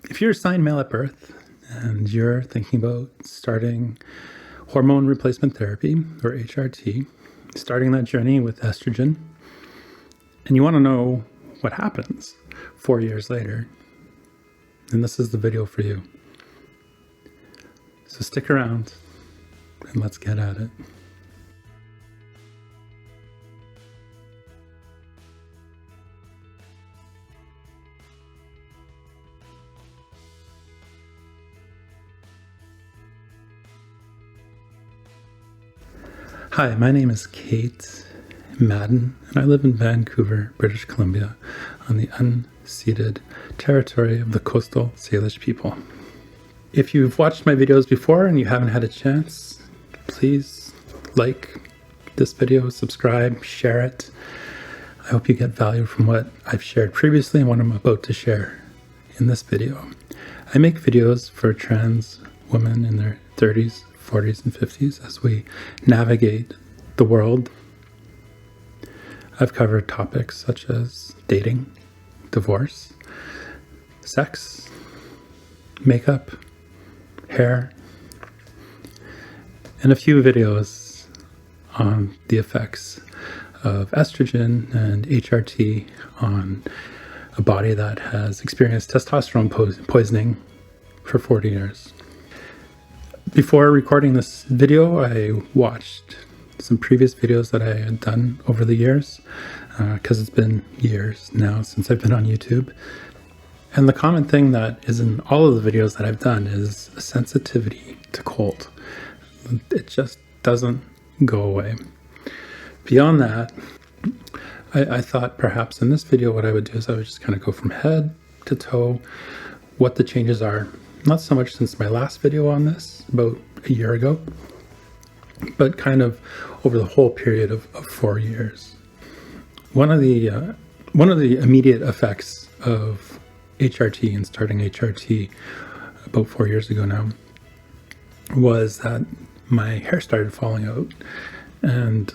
If you're assigned male at birth and you're thinking about starting hormone replacement therapy, or HRT, starting that journey with estrogen, and you want to know what happens 4 years later, then this is the video for you. So stick around and let's get at it. Hi, my name is Kate Madden, and I live in Vancouver, British Columbia, on the unceded territory of the coastal Salish people. If you've watched my videos before and you haven't had a chance, please like this video, subscribe, share it. I hope you get value from what I've shared previously and what I'm about to share in this video. I make videos for trans women in their 30s, 40s, and 50s as we navigate the world. I've covered topics such as dating, divorce, sex, makeup, hair, and a few videos on the effects of estrogen and HRT on a body that has experienced testosterone poisoning for 40 years. Before recording this video, I watched some previous videos that I had done over the years, because it's been years now since I've been on YouTube. And the common thing that is in all of the videos that I've done is a sensitivity to cold. It just doesn't go away. Beyond that, I thought perhaps in this video what I would do is I would just kind of go from head to toe what the changes are. Not so much since my last video on this, about a year ago, but kind of over the whole period of 4 years. One of the immediate effects of HRT and starting HRT about 4 years ago now was that my hair started falling out, and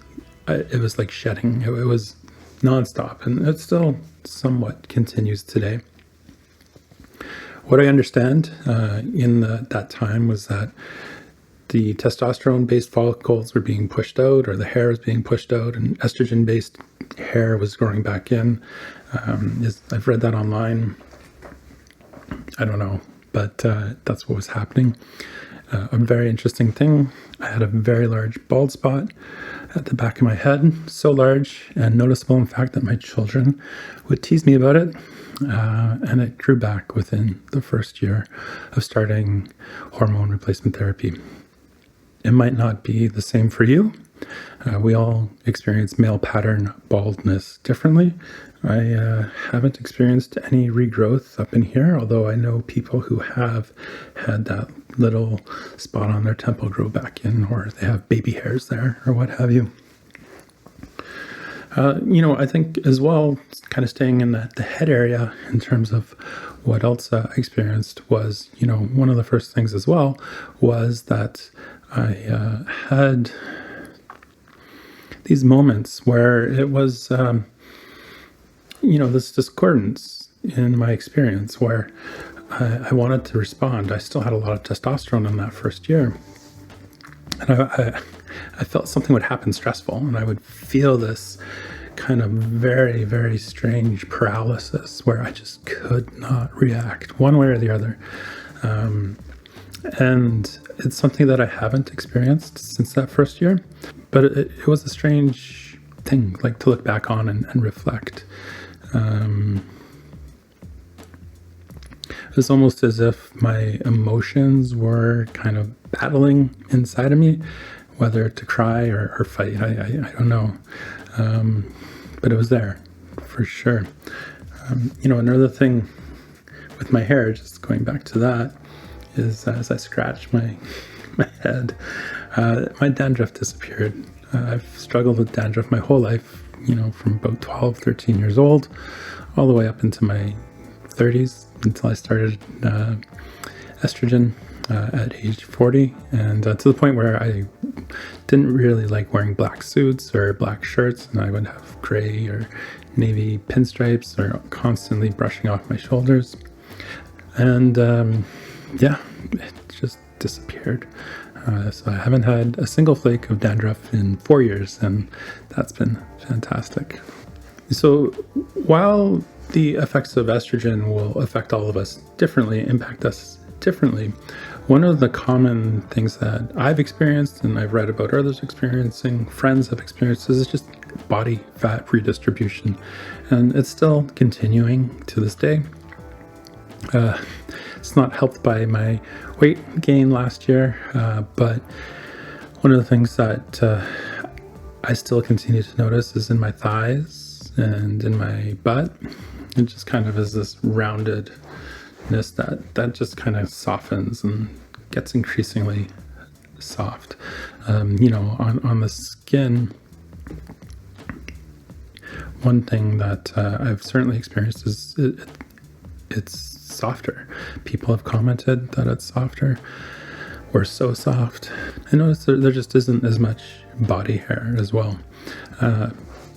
it was like shedding. It was nonstop, and it still somewhat continues today. What I understand in that time was that the testosterone-based follicles were being pushed out, or the hair was being pushed out, and estrogen-based hair was growing back in. I've read that online. I don't know, but that's what was happening. A very interesting thing, I had a very large bald spot at the back of my head, so large and noticeable, in fact, that my children would tease me about it. And it grew back within the first year of starting hormone replacement therapy. It might not be the same for you. We all experience male pattern baldness differently. I haven't experienced any regrowth up in here, although I know people who have had that little spot on their temple grow back in, or they have baby hairs there, or what have you. I think as well, kind of staying in the head area in terms of what else I experienced was, one of the first things as well was that I had these moments where it was, this discordance in my experience where I wanted to respond. I still had a lot of testosterone in that first year. And I felt something would happen stressful, and I would feel this kind of very, very strange paralysis where I just could not react one way or the other. And it's something that I haven't experienced since that first year, but it was a strange thing, like to look back on and reflect. It was almost as if my emotions were kind of battling inside of me, whether to cry or fight. I don't know. But it was there for sure. Another thing with my hair, just going back to that, is as I scratch my head, my dandruff disappeared. I've struggled with dandruff my whole life, from about 12, 13 years old, all the way up into my 30s, until I started estrogen at age 40, and to the point where I didn't really like wearing black suits or black shirts, and I would have gray or navy pinstripes or constantly brushing off my shoulders. And yeah, it just disappeared. So I haven't had a single flake of dandruff in 4 years, and that's been fantastic. So while the effects of estrogen will affect all of us differently, impact us differently, one of the common things that I've experienced and I've read about others experiencing, friends have experienced, is just body fat redistribution. And it's still continuing to this day. It's not helped by my weight gain last year, but one of the things that I still continue to notice is in my thighs and in my butt. It just kind of is this roundedness that just kind of softens and gets increasingly soft. On the skin, one thing that I've certainly experienced is it's softer. People have commented that it's softer or so soft. I noticed there just isn't as much body hair as well.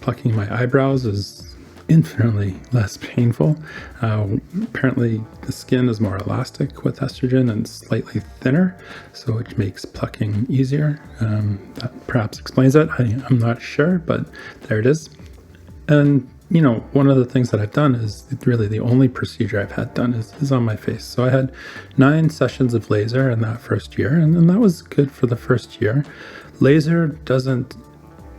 Plucking my eyebrows is infinitely less painful. Apparently the skin is more elastic with estrogen and slightly thinner, so which makes plucking easier. That perhaps explains it. I'm not sure, but there it is. And one of the things that I've done is really the only procedure I've had done is on my face. So I had 9 sessions of laser in that first year, and that was good for the first year. Laser doesn't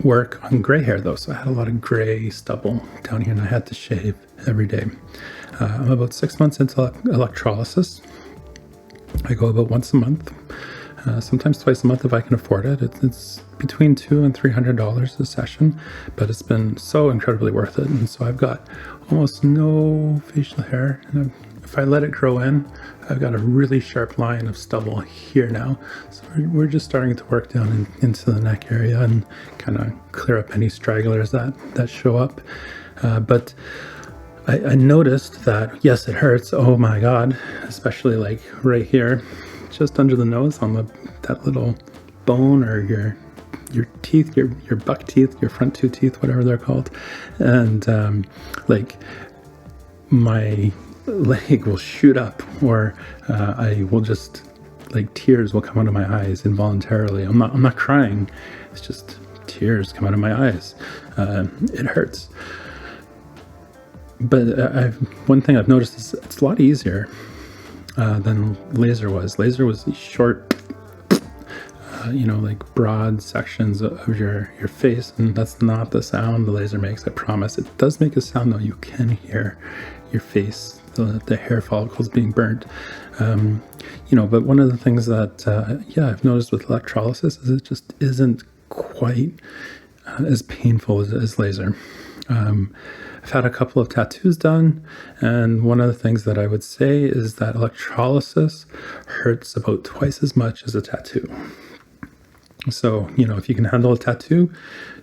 work on gray hair though, so I had a lot of gray stubble down here and I had to shave every day. I'm about 6 months into electrolysis. I go about once a month, sometimes twice a month if I can afford it. It's between $200 and $300 a session, but it's been so incredibly worth it. And so I've got almost no facial hair, and if I let it grow in, I've got a really sharp line of stubble here now. So we're just starting to work down into the neck area and kind of clear up any stragglers that show up. But I noticed that, yes, it hurts. Oh my God, especially like right here, just under the nose on that little bone, or your teeth, your buck teeth, your front 2 teeth, whatever they're called. And like my leg will shoot up, or I will just, like, tears will come out of my eyes involuntarily. I'm not crying. It's just tears come out of my eyes. It hurts. But one thing I've noticed is it's a lot easier than laser was. Laser was these short, like broad sections of your face, and that's not the sound the laser makes, I promise. It does make a sound though. You can hear your face, the hair follicles being burnt. But one of the things that I've noticed with electrolysis is it just isn't quite as painful as laser. I've had a couple of tattoos done, and one of the things that I would say is that electrolysis hurts about twice as much as a tattoo. So, if you can handle a tattoo,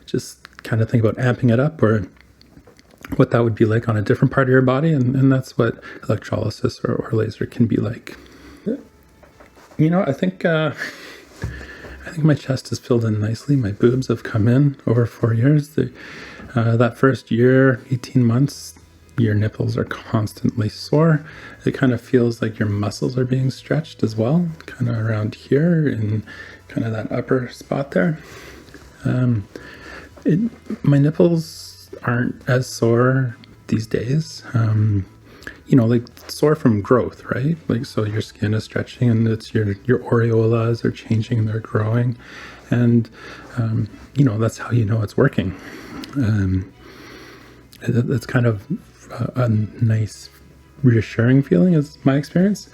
just kind of think about amping it up, or what that would be like on a different part of your body, and that's what electrolysis or laser can be like. I think my chest is filled in nicely. My boobs have come in over 4 years. That first year, 18 months, your nipples are constantly sore. It kind of feels like your muscles are being stretched as well, kind of around here in kind of that upper spot there. My nipples aren't as sore these days. Like sore from growth, right? Like, so your skin is stretching, and it's your areolas are changing and they're growing. And, that's how you know it's working. It's kind of a nice, reassuring feeling, is my experience.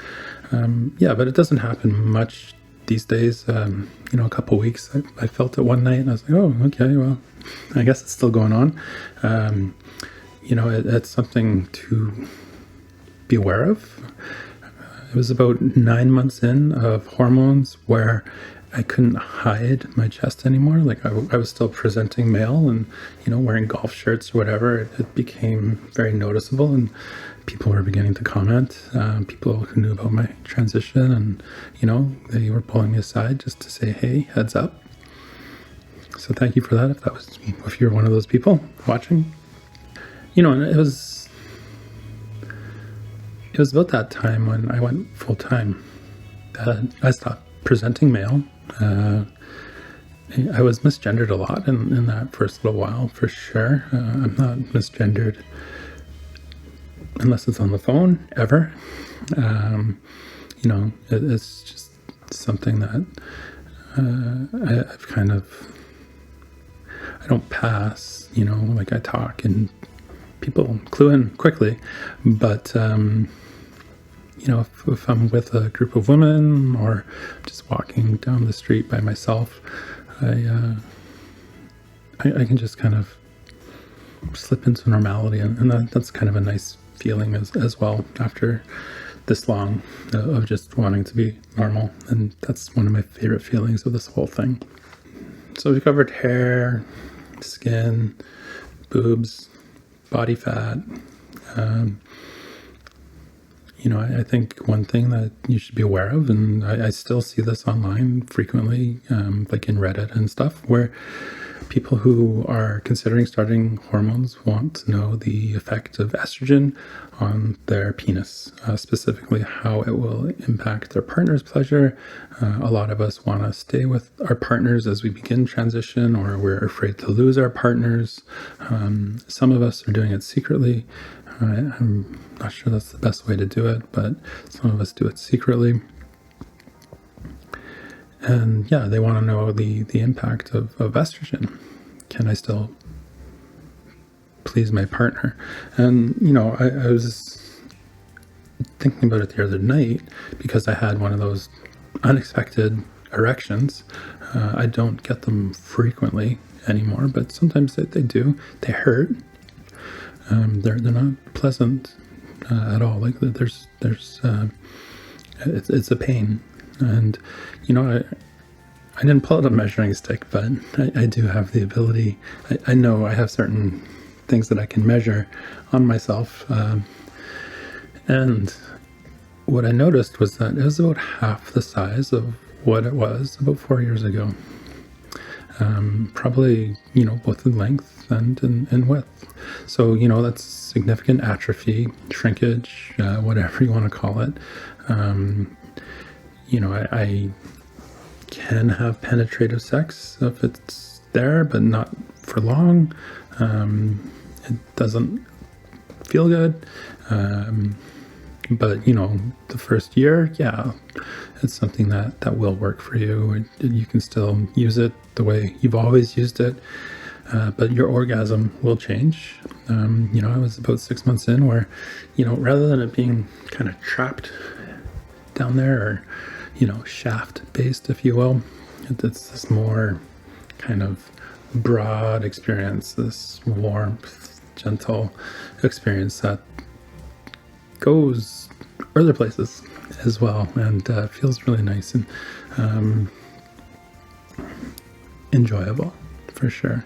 But it doesn't happen much these days. A couple weeks, I felt it one night and I was like, oh, okay, well, I guess it's still going on. It's something to be aware of. It was about 9 months in of hormones where I couldn't hide my chest anymore. Like I was still presenting male and, wearing golf shirts or whatever. It became very noticeable, and people were beginning to comment. People who knew about my transition, and, they were pulling me aside just to say, hey, heads up. So thank you for that. If you're one of those people watching, and it was it was about that time when I went full time that I stopped presenting male. I was misgendered a lot in that first little while, for sure. I'm not misgendered unless it's on the phone, ever. It's just something that I've kind of, I don't pass, like I talk and people clue in quickly, but if I'm with a group of women or just walking down the street by myself, I can just kind of slip into normality, and that's kind of a nice feeling as well after this long of just wanting to be normal, and that's one of my favorite feelings of this whole thing. So we covered hair, skin, boobs, body fat. I think one thing that you should be aware of, and I still see this online frequently, like in Reddit and stuff, where people who are considering starting hormones want to know the effect of estrogen on their penis, specifically how it will impact their partner's pleasure. A lot of us want to stay with our partners as we begin transition, or we're afraid to lose our partners. Some of us are doing it secretly. I'm not sure that's the best way to do it, but some of us do it secretly. And yeah, they want to know the impact of estrogen. Can I still please my partner? And, I was thinking about it the other night because I had one of those unexpected erections. I don't get them frequently anymore, but sometimes they do. They hurt. They're not pleasant at all. Like there's it's a pain, and I didn't pull out a measuring stick, but I do have the ability. I know I have certain things that I can measure on myself, and what I noticed was that it was about half the size of what it was about 4 years ago. Probably, both in length and in width. So, that's significant atrophy, shrinkage, whatever you want to call it. I can have penetrative sex if it's there, but not for long. It doesn't feel good. But, the first year, yeah, it's something that will work for you. You can still use it the way you've always used it, but your orgasm will change. I was about 6 months in where, rather than it being kind of trapped down there or, shaft-based, if you will, it's this more kind of broad experience, this warmth, gentle experience that goes other places as well, and feels really nice and enjoyable for sure.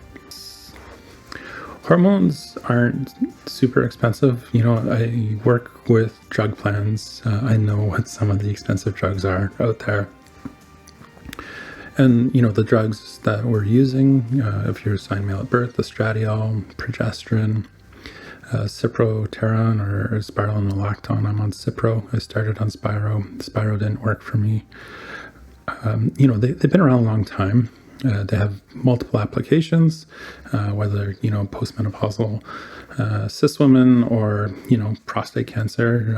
Hormones aren't super expensive. I work with drug plans. I know what some of the expensive drugs are out there. And, the drugs that we're using, if you're assigned male at birth, estradiol, progesterone, Cyproteron or spironolactone. I'm on Cipro. I started on Spiro. Spiro didn't work for me. They've been around a long time. They have multiple applications, whether, postmenopausal cis women or, prostate cancer.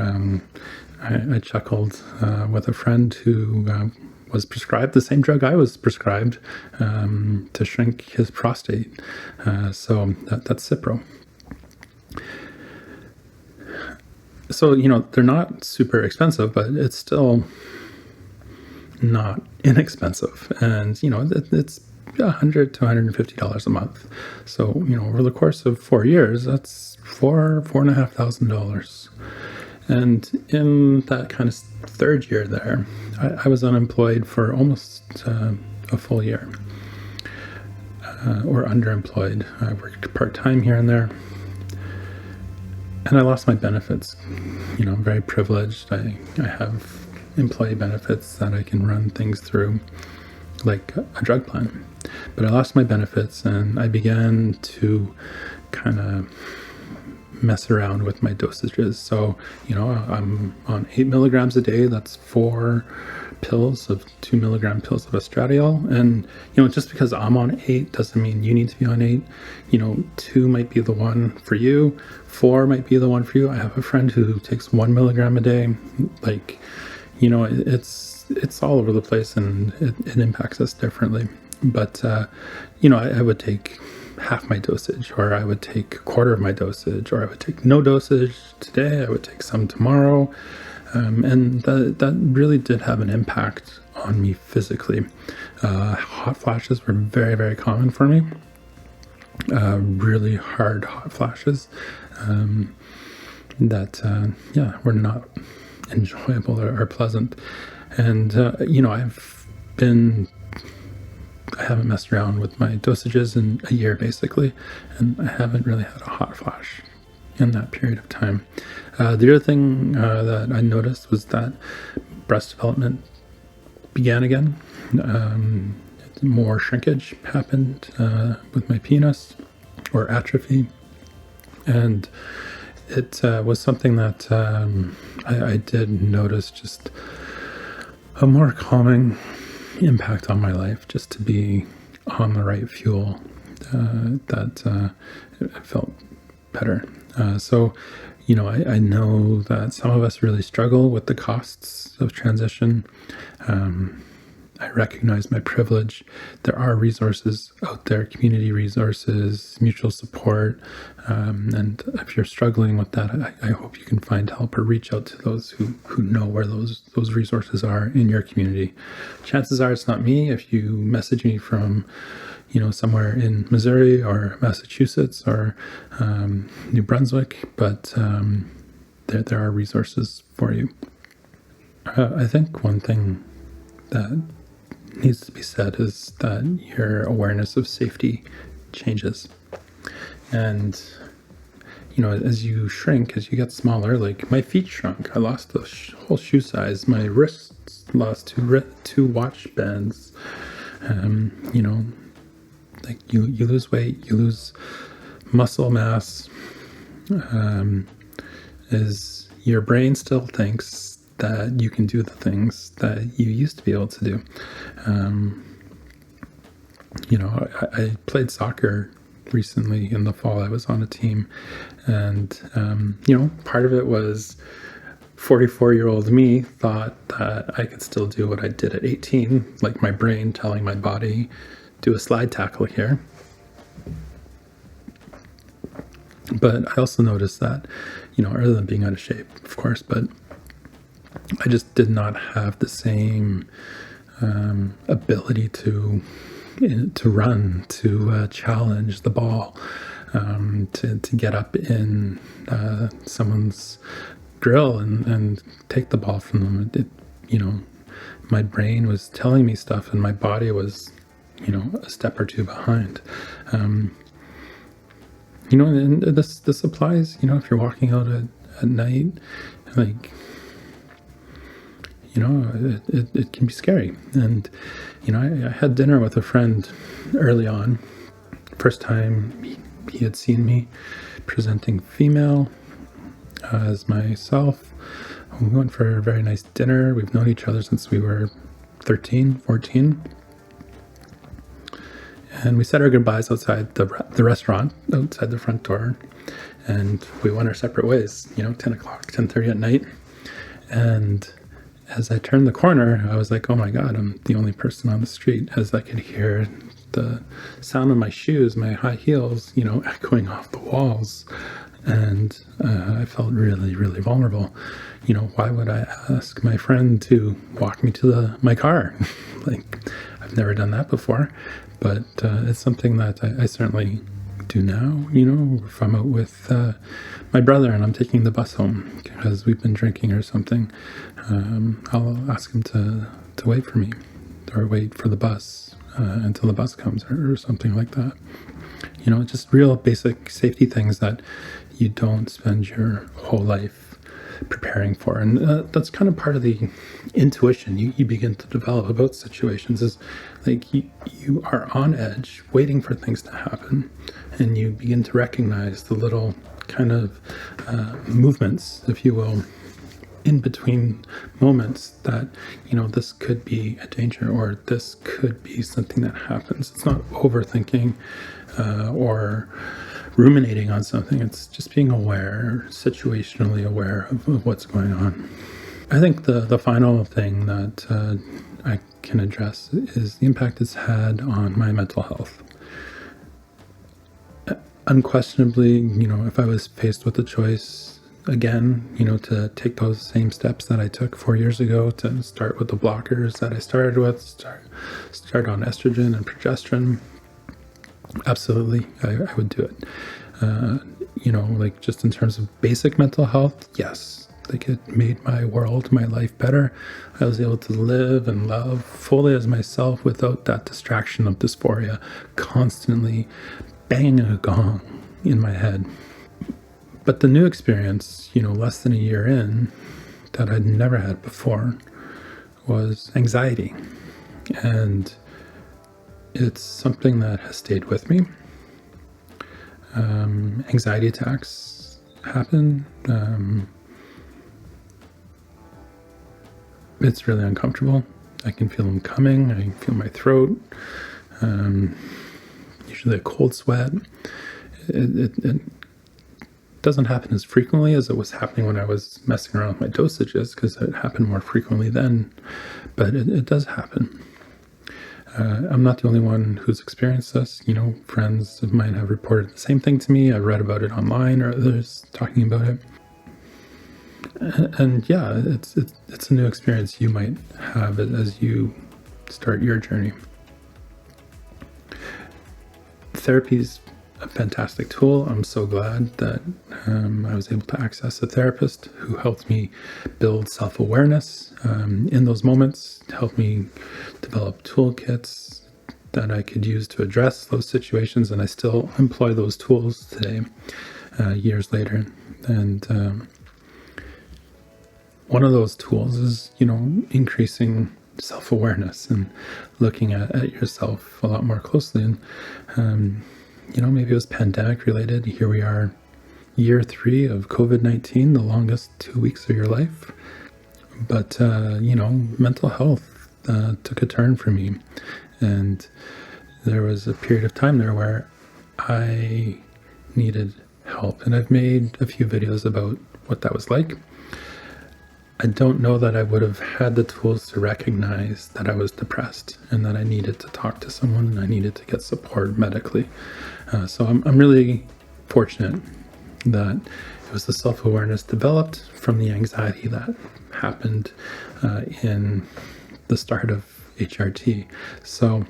I chuckled with a friend who was prescribed the same drug I was prescribed to shrink his prostate. So that's Cipro. So, they're not super expensive, but it's still not inexpensive. And, it's $100 to $150 a month. So, over the course of 4 years, that's $4,500. And in that kind of third year there, I was unemployed for almost a full year, or underemployed. I worked part-time here and there. And I lost my benefits. I'm very privileged. I have employee benefits that I can run things through, like a drug plan. But I lost my benefits, and I began to kind of mess around with my dosages. So, I'm on 8 milligrams a day. That's 4 pills of 2 milligram pills of estradiol. And, just because I'm on 8 doesn't mean you need to be on 8. 2 might be the one for you. 4 might be the one for you. I have a friend who takes 1 milligram a day. Like, it's all over the place, and it impacts us differently. But, I would take half my dosage, or I would take a quarter of my dosage, or I would take no dosage today, I would take some tomorrow. And that really did have an impact on me physically. Hot flashes were very, very common for me. Really hard hot flashes that were not enjoyable or pleasant. And, I haven't messed around with my dosages in a year, basically, and I haven't really had a hot flash in that period of time. The other thing that I noticed was that breast development began again. More shrinkage happened with my penis, or atrophy, and it was something that I did notice just a more calming impact on my life, just to be on the right fuel, that it felt better. So, I know that some of us really struggle with the costs of transition. I recognize my privilege. There are resources out there, community resources, mutual support. And if you're struggling with that, I hope you can find help or reach out to those who know where those resources are in your community. Chances are it's not me if you message me from, somewhere in Missouri or Massachusetts or New Brunswick, but there are resources for you. I think one thing that needs to be said is that your awareness of safety changes. And, as you shrink, as you get smaller, like my feet shrunk. I lost the whole shoe size. My wrists lost two watch bands. Like you lose weight, you lose muscle mass. Is your brain still thinks that you can do the things that you used to be able to do. I played soccer recently in the fall. I was on a team, and part of it was 44-year-old me thought that I could still do what I did at 18, like my brain telling my body, do a slide tackle here. But I also noticed that, other than being out of shape, of course, but I just did not have the same ability to run, to challenge the ball, to get up in someone's grill and take the ball from them. My brain was telling me stuff, and my body was, a step or two behind. And this applies, if you're walking out at night, like, it can be scary. And, I had dinner with a friend early on. First time he had seen me presenting female as myself. We went for a very nice dinner. We've known each other since we were 13, 14. And we said our goodbyes outside the restaurant, outside the front door. And we went our separate ways, 10 o'clock, 10:30 at night. And as I turned the corner, I was like, oh my God, I'm the only person on the street, as I could hear the sound of my shoes, my high heels, echoing off the walls. And I felt really, really vulnerable. Why would I ask my friend to walk me to my car? Like, I've never done that before, but it's something that I certainly do now. If I'm out with my brother and I'm taking the bus home because we've been drinking or something, I'll ask him to wait for me, or wait for the bus until the bus comes, or something like that. Just real basic safety things that you don't spend your whole life preparing for. And that's kind of part of the intuition you begin to develop about situations, is like you are on edge waiting for things to happen, and you begin to recognize the little kind of movements, if you will, in between moments that, this could be a danger or this could be something that happens. It's not overthinking or ruminating on something. It's just being aware, situationally aware of what's going on. I think the final thing that I can address is the impact it's had on my mental health. Unquestionably, if I was faced with the choice again, to take those same steps that I took 4 years ago, to start with the blockers that I started with, start on estrogen and progesterone, absolutely, I would do it. Like just in terms of basic mental health, yes, like it made my world, my life better. I was able to live and love fully as myself without that distraction of dysphoria constantly banging a gong in my head. But the new experience, less than a year in, that I'd never had before, was anxiety. And it's something that has stayed with me. Anxiety attacks happen. It's really uncomfortable. I can feel them coming. I can feel my throat. Usually a cold sweat. It doesn't happen as frequently as it was happening when I was messing around with my dosages, because it happened more frequently then, but it does happen. I'm not the only one who's experienced this. Friends of mine have reported the same thing to me. I've read about it online or others talking about it. And yeah, it's a new experience you might have as you start your journey. Therapy's a fantastic tool. I'm so glad that I was able to access a therapist who helped me build self-awareness in those moments, helped me develop toolkits that I could use to address those situations, and I still employ those tools today, years later. And one of those tools is, increasing self-awareness and looking at yourself a lot more closely. And maybe it was pandemic related. Here we are, year 3 of COVID-19, the longest 2 weeks of your life. But, mental health took a turn for me. And there was a period of time there where I needed help. And I've made a few videos about what that was like. I don't know that I would have had the tools to recognize that I was depressed and that I needed to talk to someone and I needed to get support medically. So I'm really fortunate that it was the self-awareness developed from the anxiety that happened in the start of HRT. So,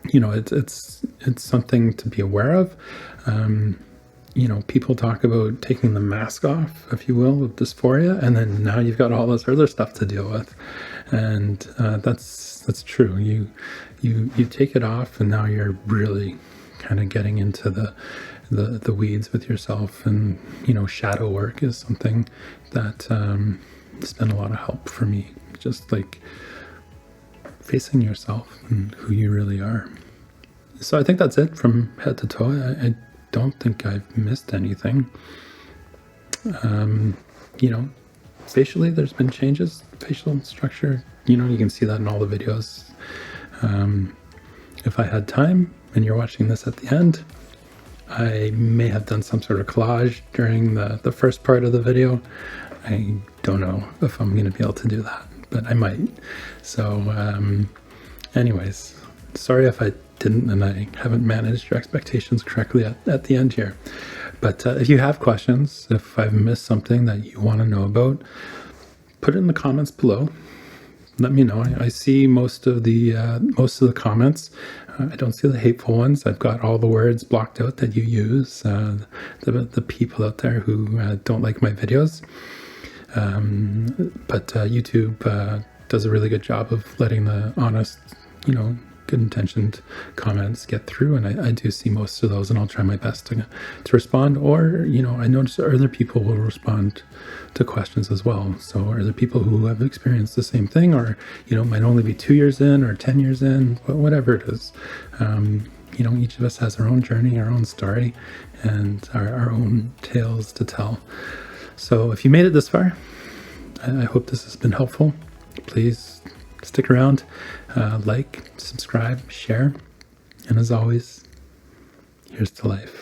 it's something to be aware of. People talk about taking the mask off, if you will, of dysphoria, and then now you've got all this other stuff to deal with. And that's true. You take it off, and now you're really kind of getting into the weeds with yourself. And shadow work is something that has been a lot of help for me, just like facing yourself and who you really are. So I think that's it from head to toe. I don't think I've missed anything. Facially, there's been changes, facial structure. You can see that in all the videos. If I had time and you're watching this at the end, I may have done some sort of collage during the first part of the video. I don't know if I'm going to be able to do that, but I might. So anyways, sorry if I didn't and I haven't managed your expectations correctly at the end here. But if you have questions, if I've missed something that you want to know about, put it in the comments below. Let me know. I see most of the comments. I don't see the hateful ones. I've got all the words blocked out that you use. The people out there who don't like my videos. But YouTube does a really good job of letting the honest, good-intentioned comments get through, and I do see most of those, and I'll try my best to respond. Or, I notice other people will respond to questions as well. So are there people who have experienced the same thing, or, might only be 2 years in or 10 years in, whatever it is. each of us has our own journey, our own story, and our own tales to tell. So if you made it this far, I hope this has been helpful. Please stick around, like, subscribe, share, and as always, here's to life.